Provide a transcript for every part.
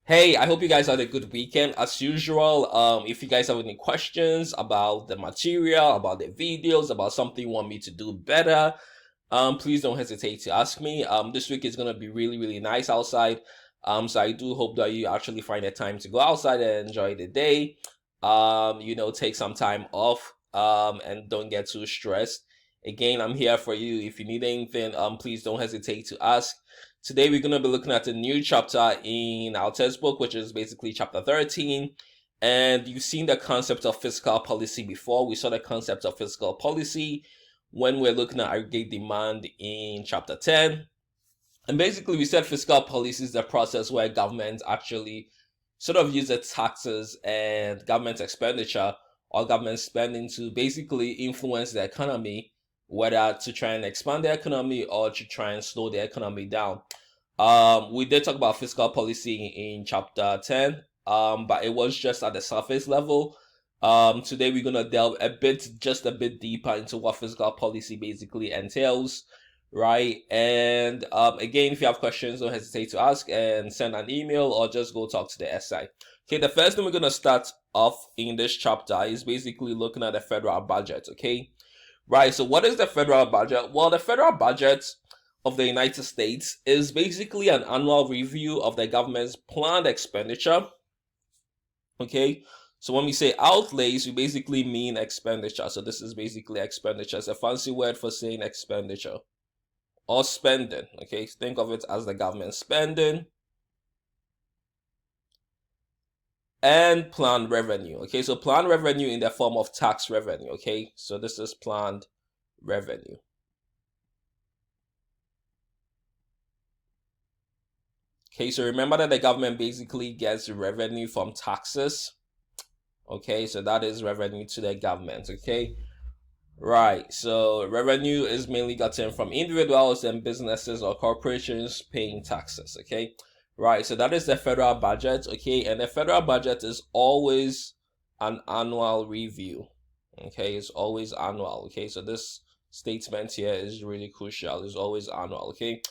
Hey, I hope you guys had a good weekend. As usual, if you guys have any questions about the material, about the videos, about something you want me to do better, please don't hesitate to ask me. This week is gonna be really, really nice outside. So I do hope that you actually find a time to go outside and enjoy the day. Take some time off. And don't get too stressed. Again, I'm here for you. If you need anything, please don't hesitate to ask. Today we're gonna be looking at a new chapter in our textbook, which is basically chapter 13. And you've seen the concept of fiscal policy before. We saw the concept of fiscal policy when we're looking at aggregate demand in chapter 10. And basically, we said fiscal policy is the process where government actually sort of uses taxes and government expenditure or government spending to basically influence the economy, whether to try and expand the economy or to try and slow the economy down. We did talk about fiscal policy in chapter 10, but it was just at the surface level. Today we're gonna delve just a bit deeper into what fiscal policy basically entails, right? And again, if you have questions, don't hesitate to ask and send an email or just go talk to the SI. Okay, the first thing we're gonna start off in this chapter is basically looking at the federal budget. Okay, right. So what is the federal budget? Well, the federal budget of the United States is basically an annual review of the government's planned expenditure. Okay, so when we say outlays, we basically mean expenditure. So this is basically expenditure. It's a fancy word for saying expenditure or spending. Okay, think of it as the government spending and planned revenue. Okay, so planned revenue in the form of tax revenue. Okay, so this is planned revenue. Okay, so remember that the government basically gets revenue from taxes. Okay, so that is revenue to the government. Okay, right. So revenue is mainly gotten from individuals and businesses or corporations paying taxes. Okay, right. So that is the federal budget. Okay, and the federal budget is always an annual review. Okay, it's always annual. Okay, so this statement here is really crucial. It's always annual. Okay.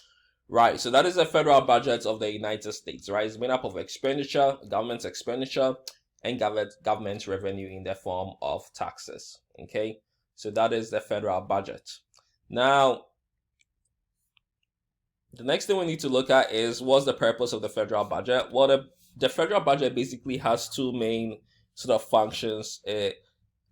Right, so that is the federal budget of the United States, right? It's made up of expenditure, government expenditure, and government revenue in the form of taxes. Okay, so that is the federal budget. Now, the next thing we need to look at is what's the purpose of the federal budget? Well, the federal budget basically has two main sort of functions it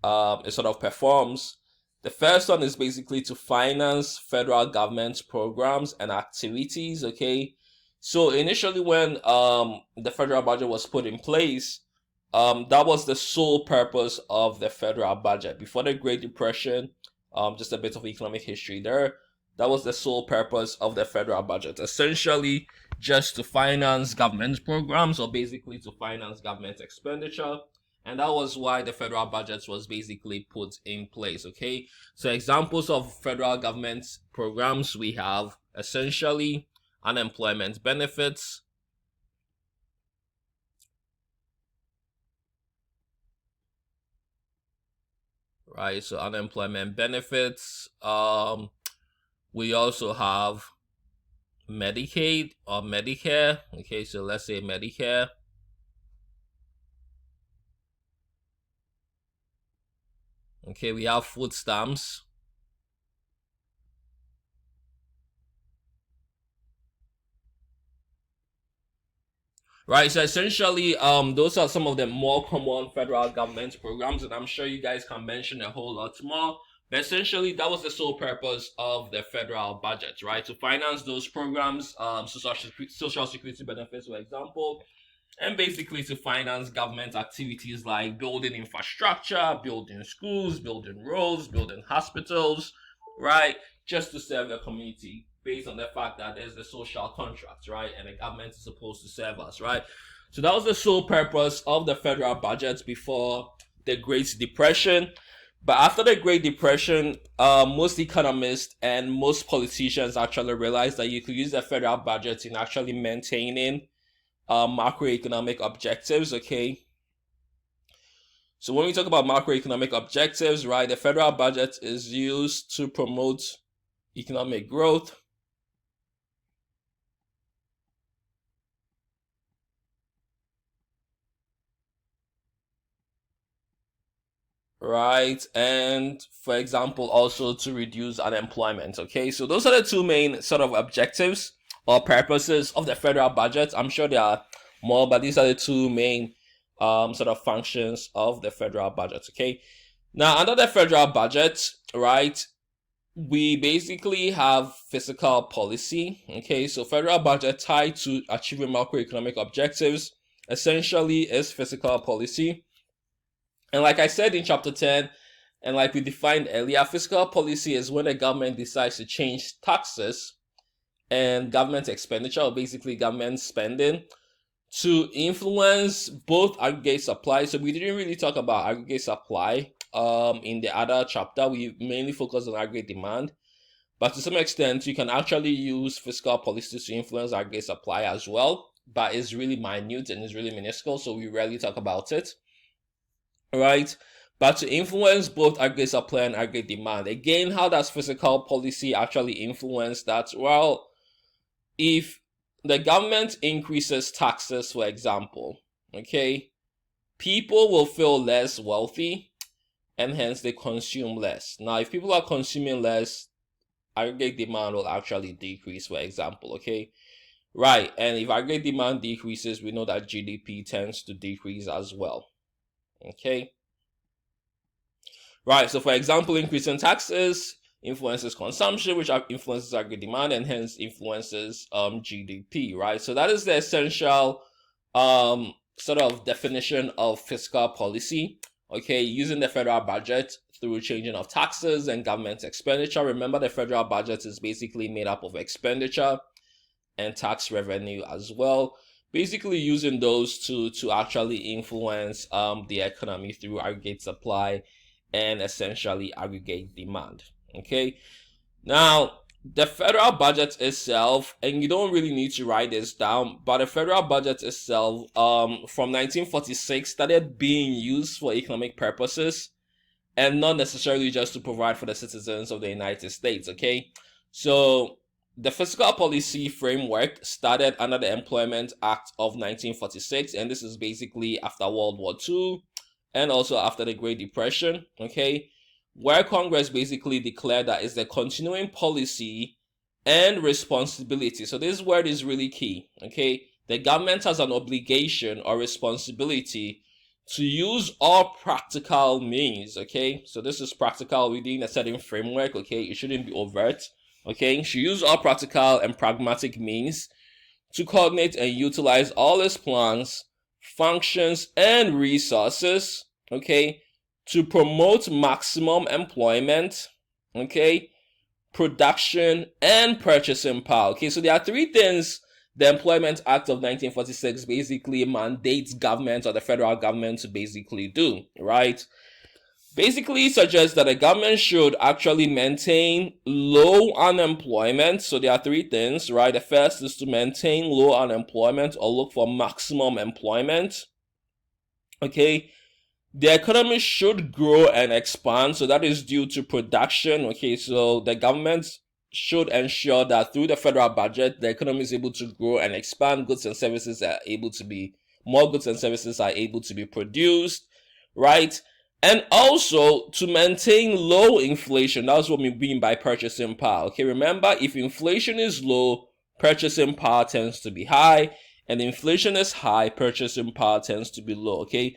sort of performs. The first one is basically to finance federal government programs and activities. Okay, so initially when the federal budget was put in place, that was the sole purpose of the federal budget. Before the Great Depression, just a bit of economic history there. That was the sole purpose of the federal budget, essentially just to finance government programs or basically to finance government expenditure. And that was why the federal budget was basically put in place. Okay, so examples of federal government programs we have essentially unemployment benefits, right? So unemployment benefits. We also have Medicaid or Medicare. Okay, so let's say Medicare. Okay, we have food stamps. Right, so essentially, those are some of the more common federal government programs, and I'm sure you guys can mention a whole lot more. But essentially, that was the sole purpose of the federal budget, right? To finance those programs, social security benefits, for example, and basically to finance government activities like building infrastructure, building schools, building roads, building hospitals, right? Just to serve the community based on the fact that there's the social contract, right? And the government is supposed to serve us, right? So that was the sole purpose of the federal budget before the Great Depression. But after the Great Depression, most economists and most politicians actually realized that you could use the federal budget in actually maintaining macroeconomic objectives. Okay, so when we talk about macroeconomic objectives, right, the federal budget is used to promote economic growth, right? And for example, also to reduce unemployment. Okay, so those are the two main sort of objectives or purposes of the federal budget. I'm sure there are more, but these are the two main sort of functions of the federal budget. Okay, now under the federal budget, right, we basically have fiscal policy. Okay, so federal budget tied to achieving macroeconomic objectives essentially is fiscal policy. And like I said in chapter 10, and like we defined earlier, fiscal policy is when the government decides to change taxes and government expenditure, or basically government spending, to influence both aggregate supply. So we didn't really talk about aggregate supply in the other chapter. We mainly focused on aggregate demand. But to some extent, you can actually use fiscal policies to influence aggregate supply as well. But it's really minute and it's really minuscule, so we rarely talk about it. Right? But to influence both aggregate supply and aggregate demand, again, how does fiscal policy actually influence that? Well, if the government increases taxes, for example, okay, people will feel less wealthy and hence they consume less. Now, if people are consuming less, aggregate demand will actually decrease, for example, okay? Right, and if aggregate demand decreases, we know that GDP tends to decrease as well, okay? Right, so for example, increasing taxes influences consumption, which influences aggregate demand and hence influences GDP, right? So that is the essential sort of definition of fiscal policy, okay? Using the federal budget through changing of taxes and government expenditure. Remember, the federal budget is basically made up of expenditure and tax revenue as well. Basically using those to actually influence the economy through aggregate supply and essentially aggregate demand. Okay, now the federal budget itself, and you don't really need to write this down, but the federal budget itself from 1946 started being used for economic purposes and not necessarily just to provide for the citizens of the United States. Okay, so the fiscal policy framework started under the Employment Act of 1946, and this is basically after World War II and also after the Great Depression, okay, where Congress basically declared that it's the continuing policy and responsibility. So this word is really key, okay? The government has an obligation or responsibility to use all practical means, okay? So this is practical within a certain framework, okay? It shouldn't be overt, okay? You should use all practical and pragmatic means to coordinate and utilize all its plans, functions, and resources, okay, to promote maximum employment, okay, production, and purchasing power. Okay, so there are three things the Employment Act of 1946 basically mandates government or the federal government to basically do, right? Basically suggests that the government should actually maintain low unemployment. So there are three things, right? The first is to maintain low unemployment or look for maximum employment. Okay, the economy should grow and expand. So that is due to production. Okay, so the government should ensure that through the federal budget, the economy is able to grow and expand. Goods and services are able to be, more goods and services are able to be produced, right? And also to maintain low inflation. That's what we mean by purchasing power. Okay, remember, if inflation is low, purchasing power tends to be high. And inflation is high, purchasing power tends to be low. Okay,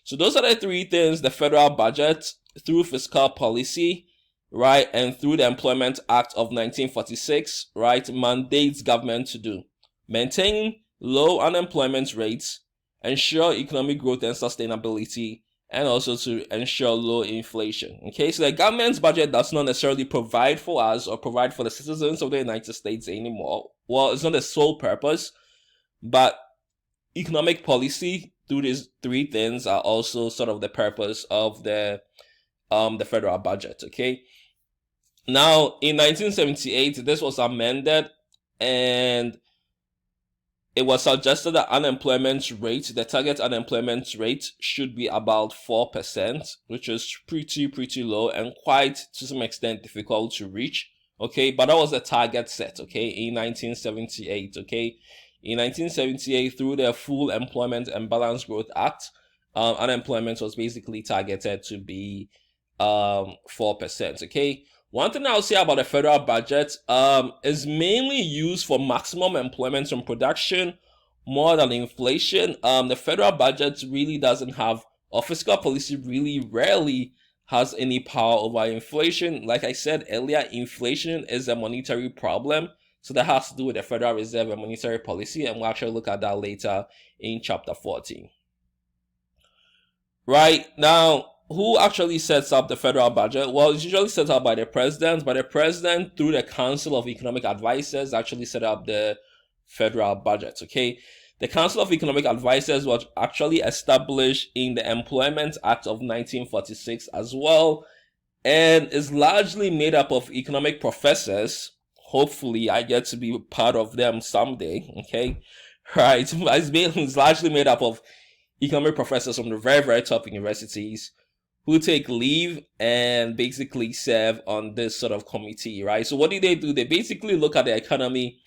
so those are the three things the federal budget, through fiscal policy, right, and through the Employment Act of 1946, right, mandates government to do. Maintain low unemployment rates, ensure economic growth and sustainability, and also to ensure low inflation. Okay, so the government's budget does not necessarily provide for us or provide for the citizens of the United States anymore. Well, it's not the sole purpose, but economic policy through these three things are also sort of the purpose of the federal budget. Okay, now in 1978 this was amended, and it was suggested that unemployment rate, the target unemployment rate, should be about 4%, which is pretty low and quite to some extent difficult to reach. Okay, but that was the target set, okay, in 1978. Okay, in 1978, through the Full Employment and Balanced Growth Act, unemployment was basically targeted to be 4%. Okay. One thing I'll say about the federal budget is mainly used for maximum employment and production more than inflation. The federal budget really doesn't have, or fiscal policy really rarely has any power over inflation. Like I said earlier, inflation is a monetary problem. So that has to do with the Federal Reserve and monetary policy, and we'll actually look at that later in chapter 14. Right now, who actually sets up the federal budget? Well, it's usually set up by the president, but the president, through the Council of Economic Advisors, actually set up the federal budget. Okay. The Council of Economic Advisors was actually established in the Employment Act of 1946 as well, and is largely made up of economic professors. Hopefully, I get to be part of them someday. Okay. Right. It's largely made up of economic professors from the very, very top universities who take leave and basically serve on this sort of committee, right? So what do? They basically look at the economy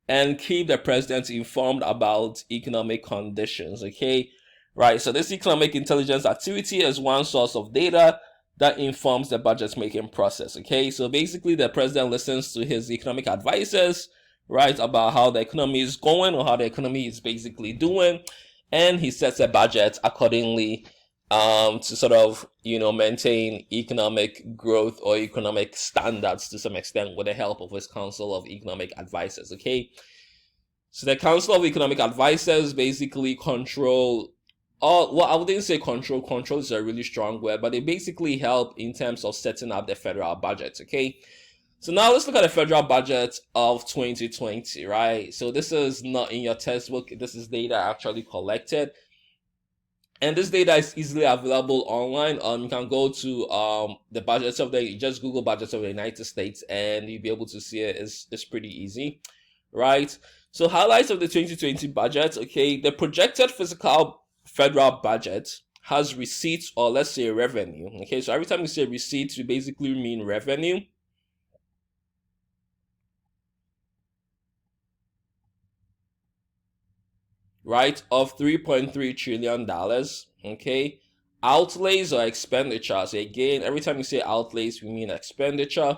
and keep the president informed about economic conditions, okay? Right, so this economic intelligence activity is one source of data that informs the budget making process, okay? So basically the president listens to his economic advisors, right, about how the economy is going or how the economy is basically doing, and he sets a budget accordingly to sort of, maintain economic growth or economic standards to some extent with the help of his Council of Economic Advisors, okay? So the Council of Economic Advisors basically control, well, I wouldn't say control is a really strong word, but they basically help in terms of setting up the federal budget, okay? So now let's look at the federal budget of 2020, right? So this is not in your textbook. This is data actually collected. And this data is easily available online. You can go to the budgets of just Google budgets of the United States and you'll be able to see it. It's pretty easy, right? So highlights of the 2020 budget, okay? The projected fiscal federal budget has receipts, or let's say revenue, okay? So every time you say receipts, you basically mean revenue. Right, of $3.3 trillion, okay? Outlays or expenditures, again, every time you say outlays, we mean expenditure,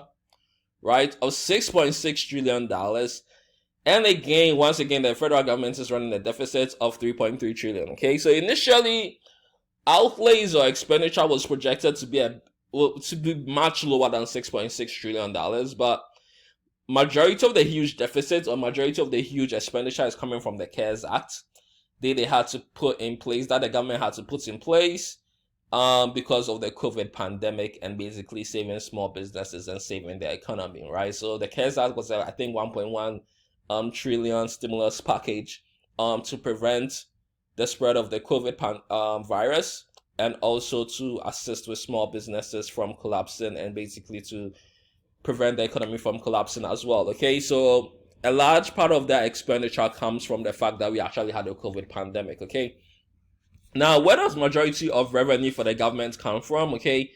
right, of $6.6 trillion. And again, once again, the federal government is running a deficit of $3.3 trillion, okay? So initially, outlays or expenditure was projected to be much lower than $6.6 trillion, but majority of the huge deficit or majority of the huge expenditure is coming from the CARES Act. They had to put in place, that the government had to put in place because of the COVID pandemic and basically saving small businesses and saving the economy, right? So the CARES Act was, I think, 1.1 trillion stimulus package to prevent the spread of the COVID virus and also to assist with small businesses from collapsing and basically to prevent the economy from collapsing as well, okay? So a large part of that expenditure comes from the fact that we actually had a COVID pandemic, okay? Now, where does majority of revenue for the government come from, okay?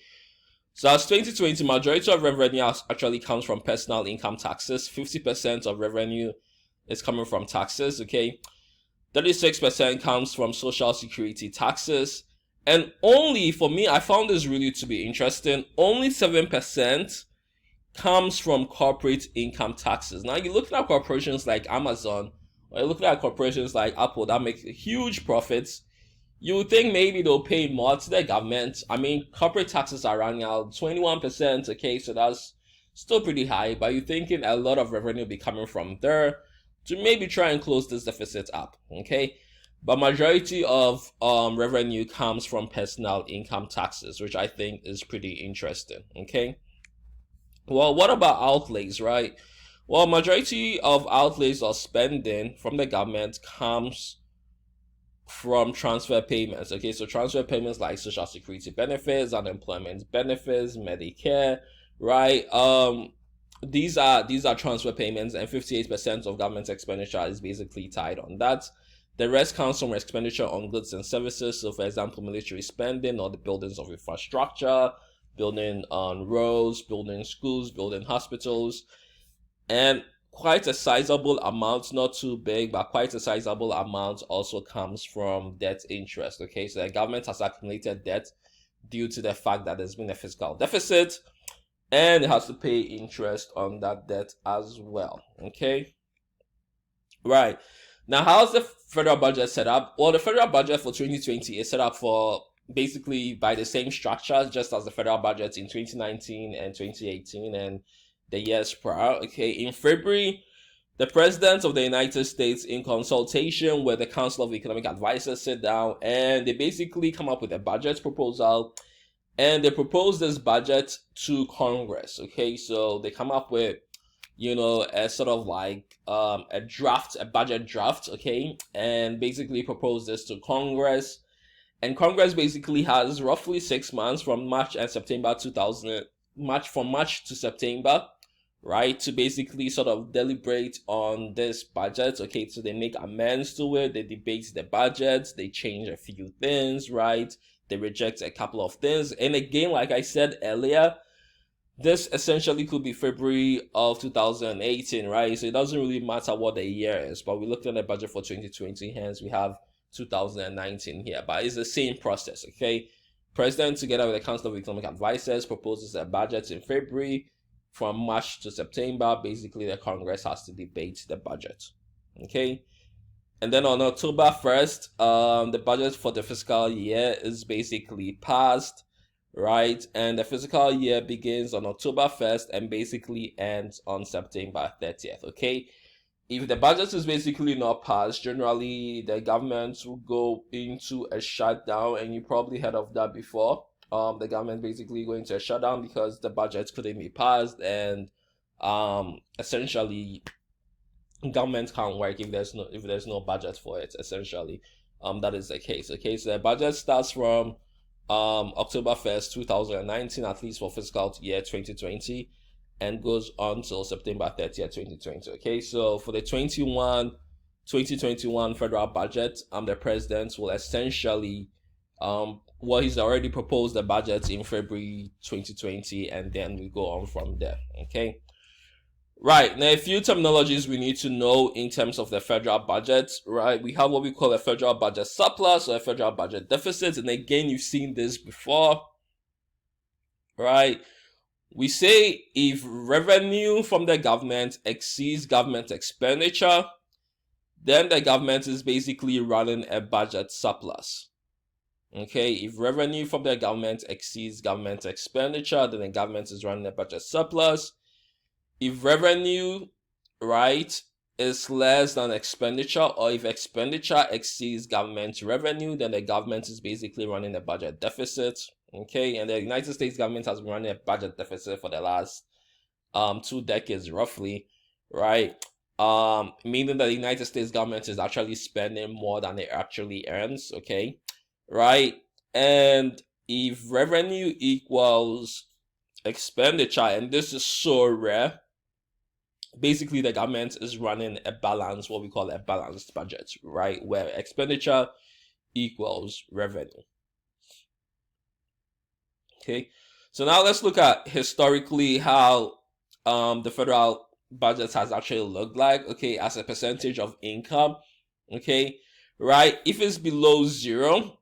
So as 2020, majority of revenue actually comes from personal income taxes. 50% of revenue is coming from taxes, okay? 36% comes from social security taxes. And only, for me, I found this really to be interesting, only 7% comes from corporate income taxes. Now you're looking at corporations like Amazon, or you're looking at corporations like Apple that make huge profits. You would think maybe they'll pay more to the government. I mean, corporate taxes are running out 21%, okay, so that's still pretty high, but you're thinking a lot of revenue will be coming from there to maybe try and close this deficit up, okay? But majority of revenue comes from personal income taxes, which I think is pretty interesting, okay? Well, what about outlays, right? Well, majority of outlays or spending from the government comes from transfer payments. Okay, so transfer payments like social security benefits, unemployment benefits, Medicare, right? These are transfer payments, and 58% of government expenditure is basically tied on that. The rest comes from expenditure on goods and services. So, for example, military spending or the buildings of infrastructure, building on roads, building schools, building hospitals. And quite a sizable amount, not too big, but quite a sizable amount also comes from debt interest. Okay, so the government has accumulated debt due to the fact that there's been a fiscal deficit, and it has to pay interest on that debt as well. Okay, right. Now, how's the federal budget set up? Well, the federal budget for 2020 is set up for basically by the same structure just as the federal budget in 2019 and 2018 and the years prior. Okay, in February, the President of the United States, in consultation with the Council of Economic Advisors, sit down and they basically come up with a budget proposal, and they propose this budget to Congress. Okay, so they come up with, you know, a sort of like a budget draft. Okay, and basically propose this to Congress. And Congress basically has roughly 6 months from March to September, right, to basically sort of deliberate on this budget. Okay, so they make amends to it, they debate the budget, they change a few things, right? They reject a couple of things. And again, like I said earlier, this essentially could be February of 2018, right? So it doesn't really matter what the year is, but we looked at the budget for 2020, hence we have 2019 here, but it's the same process. Okay, President together with the Council of Economic Advisors proposes a budget in February. From March to September, basically the Congress has to debate the budget. Okay, and then on October 1st, the budget for the fiscal year is basically passed, right? And the fiscal year begins on October 1st and basically ends on September 30th. Okay, if the budget is basically not passed, generally the government will go into a shutdown, and you probably heard of that before. The government basically going to a shutdown because the budget couldn't be passed, and essentially government can't work if there's no budget for it. Essentially, that is the case. Okay, so the budget starts from October 1st, 2019, at least for fiscal year 2020. And goes on till September 30th, 2020. Okay, so for the 2021 federal budget, the president will essentially, he's already proposed the budget in February 2020, and then we go on from there. Okay, right. Now, a few terminologies we need to know in terms of the federal budget, right? We have what we call a federal budget surplus or a federal budget deficit, and again, you've seen this before, right? We say if revenue from the government exceeds government expenditure, then the government is basically running a budget surplus. Okay, if revenue from the government exceeds government expenditure, then the government is running a budget surplus. If revenue, right, is less than expenditure, or if expenditure exceeds government revenue, then the government is basically running a budget deficit. Okay, and the United States government has been running a budget deficit for the last 2 decades roughly, right? Meaning that the United States government is actually spending more than it actually earns. Okay, right? And if revenue equals expenditure, and this is so rare, basically the government is running a balance, what we call a balanced budget, right, where expenditure equals revenue. Okay, so now let's look at historically how the federal budget has actually looked like. Okay, as a percentage of income. Okay, right, if it's below 0,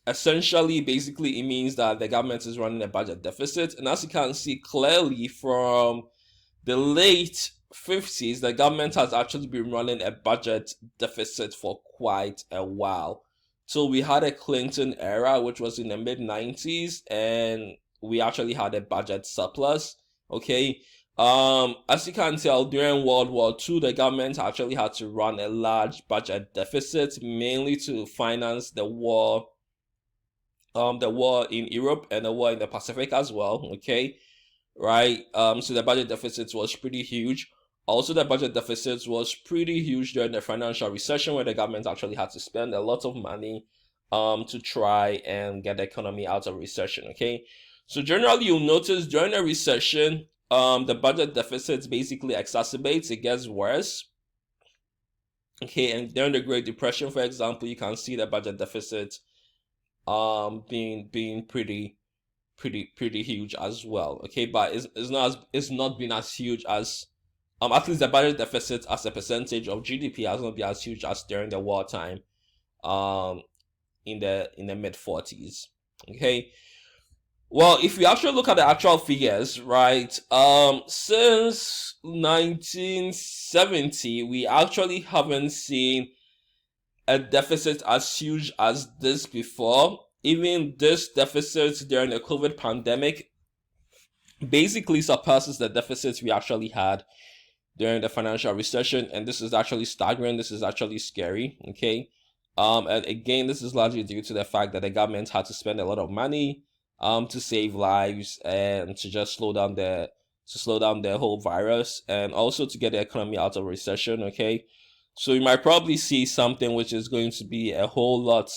essentially basically it means that the government is running a budget deficit. And as you can see clearly from the late 50s, the government has actually been running a budget deficit for quite a while. So we had a Clinton era, which was in the mid-90s, and we actually had a budget surplus. Okay, as you can tell, during World War II, the government actually had to run a large budget deficit, mainly to finance the war in Europe and the war in the Pacific as well. Okay, right. So the budget deficit was pretty huge. Also, the budget deficit was pretty huge during the financial recession, where the government actually had to spend a lot of money to try and get the economy out of recession. Okay, so generally you'll notice during a recession, the budget deficit basically exacerbates, it gets worse. Okay, and during the Great Depression, for example, you can see the budget deficit being pretty pretty huge as well. Okay, but it's not been as huge as at least the budget deficit as a percentage of GDP has not been as huge as during the wartime, in the mid 40s. Okay. Well, if we actually look at the actual figures, right, since 1970, we actually haven't seen a deficit as huge as this before. Even this deficit during the COVID pandemic basically surpasses the deficits we actually had during the financial recession, and this is actually staggering. This is actually scary. Okay, and again, this is largely due to the fact that the government had to spend a lot of money to save lives and to just slow down the whole virus, and also to get the economy out of recession. Okay, so you might probably see something which is going to be a whole lot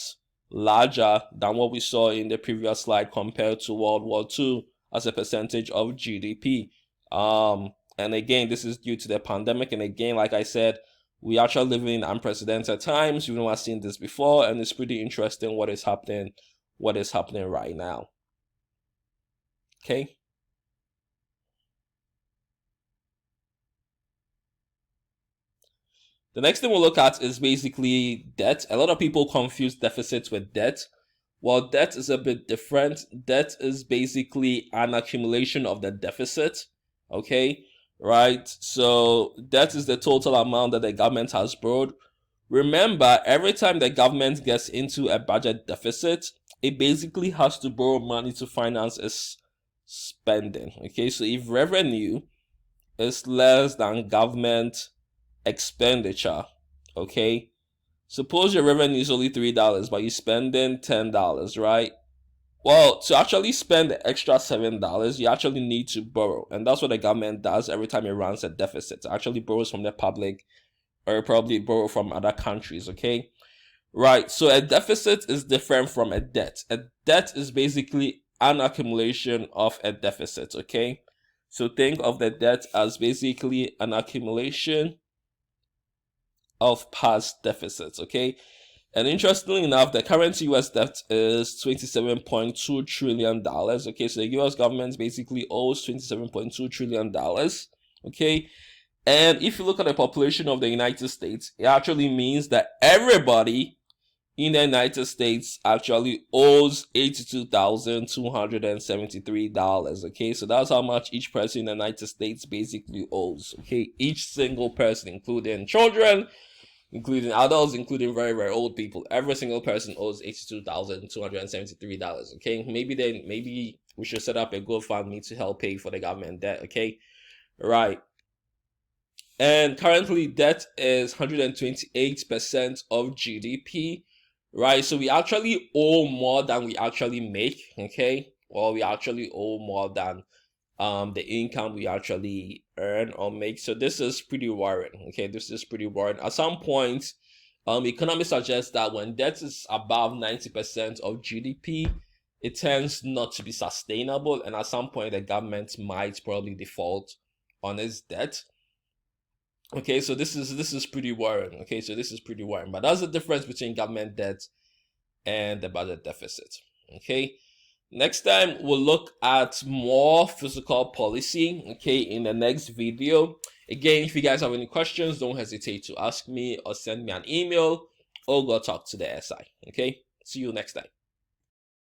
larger than what we saw in the previous slide compared to World War II as a percentage of GDP. And again, this is due to the pandemic, and again, like I said, we actually live in unprecedented times. We've never seen this before, and it's pretty interesting what is happening right now. Okay. The next thing we'll look at is basically debt. A lot of people confuse deficits with debt. Well, debt is a bit different. Debt is basically an accumulation of the deficit. Okay, right? So debt is the total amount that the government has borrowed. Remember, every time the government gets into a budget deficit, it basically has to borrow money to finance its spending. Okay, so if revenue is less than government expenditure, okay, suppose your revenue is only $3, but you're spending $10, right? Well, to actually spend the extra $7, you actually need to borrow, and that's what the government does every time it runs a deficit. It actually borrows from the public, or probably borrow from other countries. Okay, right? So a deficit is different from a debt. A debt is basically an accumulation of a deficit. Okay, so think of the debt as basically an accumulation of past deficits. Okay, and interestingly enough, the current US debt is $27.2 trillion. Okay, so the US government basically owes $27.2 trillion. Okay, and if you look at the population of the United States, it actually means that everybody in the United States actually owes $82,273. Okay, so that's how much each person in the United States basically owes. Okay, each single person, including children, including adults, including very, very old people. Every single person owes $82,273. Okay, maybe we should set up a GoFundMe to help pay for the government debt. Okay, right. And currently, debt is 128% of GDP, right? So we actually owe more than we actually make. Okay, or we actually owe more than the income we actually earn or make. So this is pretty worrying. Okay, this is pretty worrying. At some point, economists suggest that when debt is above 90% of GDP, it tends not to be sustainable, and at some point the government might probably default on its debt. Okay, so this is pretty worrying. Okay, so this is pretty worrying. But that's the difference between government debt and the budget deficit. Okay. Next time, we'll look at more fiscal policy, okay, in the next video. Again, if you guys have any questions, don't hesitate to ask me or send me an email or go talk to the SI, okay? See you next time.